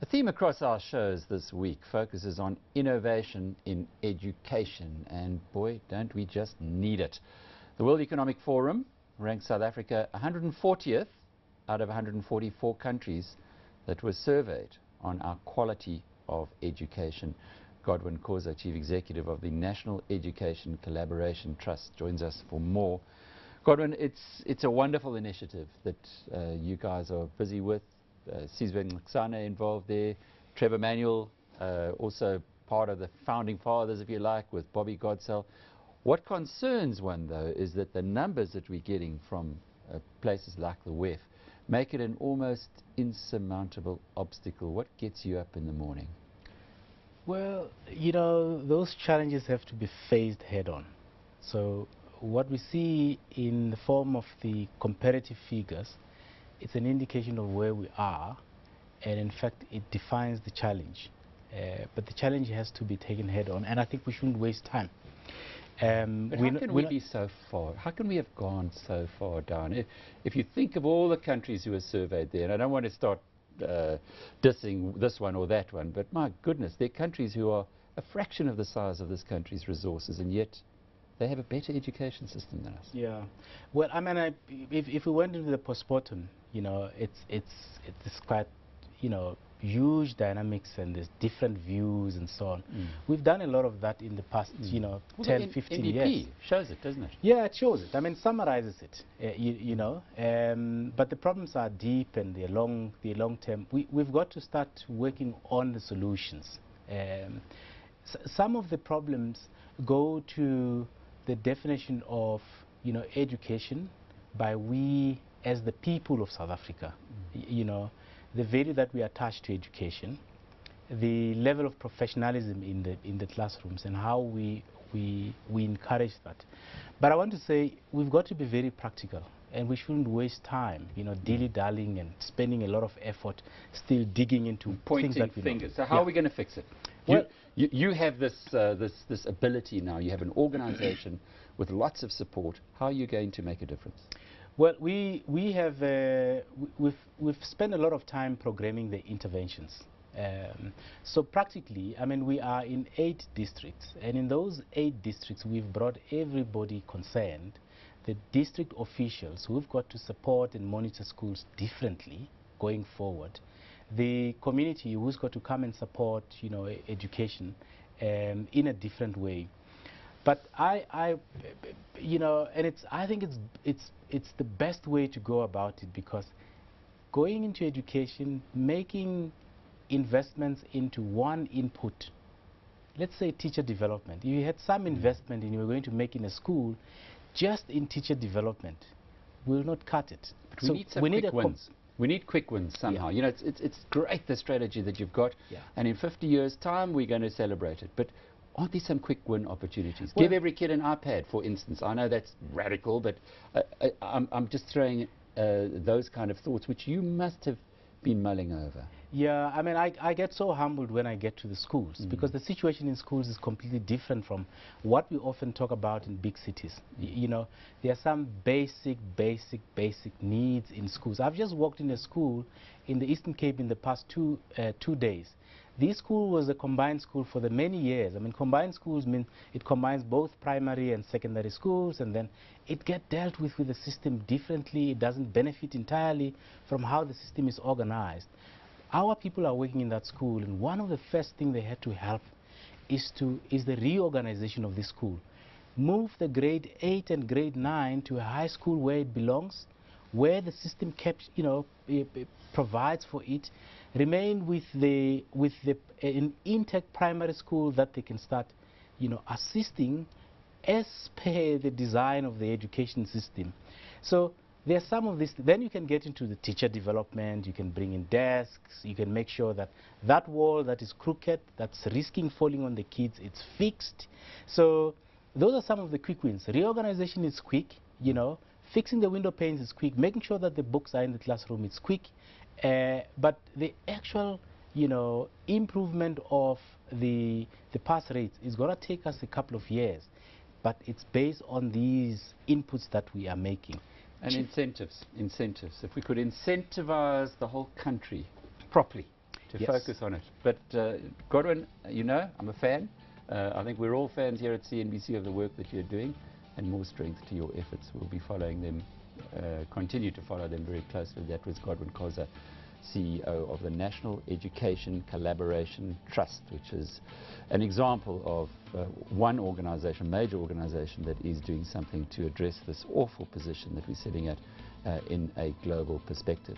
The theme across our shows this week focuses on innovation in education, and boy, don't we just need it. The World Economic Forum ranks South Africa 140th out of 144 countries that were surveyed on our quality of education. Godwin Khosa, Chief Executive of the National Education Collaboration Trust, joins us for more. Godwin, it's a wonderful initiative that you guys are busy with. Godwin Khosa involved there, Trevor Manuel, also part of the founding fathers, if you like, with Bobby Godsell. What concerns one, though, is that the numbers that we're getting from places like the WEF make it an almost insurmountable obstacle. What gets you up in the morning? Well, you know, those challenges have to be faced head-on. So what we see in the form of the comparative figures, it's an indication of where we are, and in fact it defines the challenge. But the challenge has to be taken head-on, and I think we shouldn't waste time. But how can we be so far? How can we have gone so far down? If you think of all the countries who were surveyed there, and I don't want to start dissing this one or that one, but my goodness, there are countries who are a fraction of the size of this country's resources, and yet they have a better education system than us. Yeah. Well, I mean, if we went into the postmortem, you know, it's quite, you know, huge dynamics, and there's different views and so on. We've done a lot of that in the past, you know, well, 10, 15 NDP years. Shows it, doesn't it? Yeah, it shows it. I mean, summarizes it, you know. But the problems are deep, and they're long term. We've got to start working on the solutions. Some of the problems go to the definition of, you know, education by we as the people of South Africa. You know, the value that we attach to education, the level of professionalism in the classrooms, and how we encourage that. But I want to say we've got to be very practical, and we shouldn't waste time, you know, dilly-dallying and spending a lot of effort still digging into pointing things that we fingers. know. So how are we going to fix it? Well, you have this ability now. You have an organization with lots of support. How are you going to make a difference? Well, we've spent a lot of time programming the interventions. So practically, I mean, we are in 8 districts, and in those 8 districts, we've brought everybody concerned, the district officials who've got to support and monitor schools differently going forward, the community who's got to come and support, you know, education in a different way. But you know, and I think it's the best way to go about it, because going into education, making investments into one input, let's say teacher development. If you had some investment and you were going to make in a school, just in teacher development, will not cut it. But so we need some quick wins. We need quick wins somehow. Yeah. You know, it's great, the strategy that you've got, and in 50 years' time we're going to celebrate it. But aren't there some quick win opportunities? Well, give every kid an iPad, for instance. I know that's radical, but I'm just throwing those kind of thoughts, which you must have been mulling over. Yeah, I mean, I get so humbled when I get to the schools, because the situation in schools is completely different from what we often talk about in big cities. You know, there are some basic needs in schools. I've just walked in a school in the Eastern Cape in the past two days. This school was a combined school for the many years. I mean, combined schools mean it combines both primary and secondary schools, and then it gets dealt with the system differently. It doesn't benefit entirely from how the system is organized. Our people are working in that school, and one of the first things they had to help is the reorganization of this school. Move the grade 8 and grade 9 to a high school where it belongs, where the system kept, you know, provides for it. Remain with an intact primary school that they can start, you know, assisting as per the design of the education system. So there's some of this. Then you can get into the teacher development. You can bring in desks. You can make sure that that wall that is crooked, that's risking falling on the kids, it's fixed. So those are some of the quick wins. Reorganization is quick, you know. Fixing the window panes is quick. Making sure that the books are in the classroom is quick. But the actual, you know, improvement of the pass rates is going to take us a couple of years. But it's based on these inputs that we are making. And incentives. If we could incentivize the whole country properly, to Yes. focus on it. But Godwin, you know, I'm a fan. I think we're all fans here at CNBC of the work that you're doing, and more strength to your efforts. We'll be following them, continue to follow them very closely. That was Godwin Khosa, CEO of the National Education Collaboration Trust, which is an example of one organization, major organization, that is doing something to address this awful position that we're sitting at in a global perspective.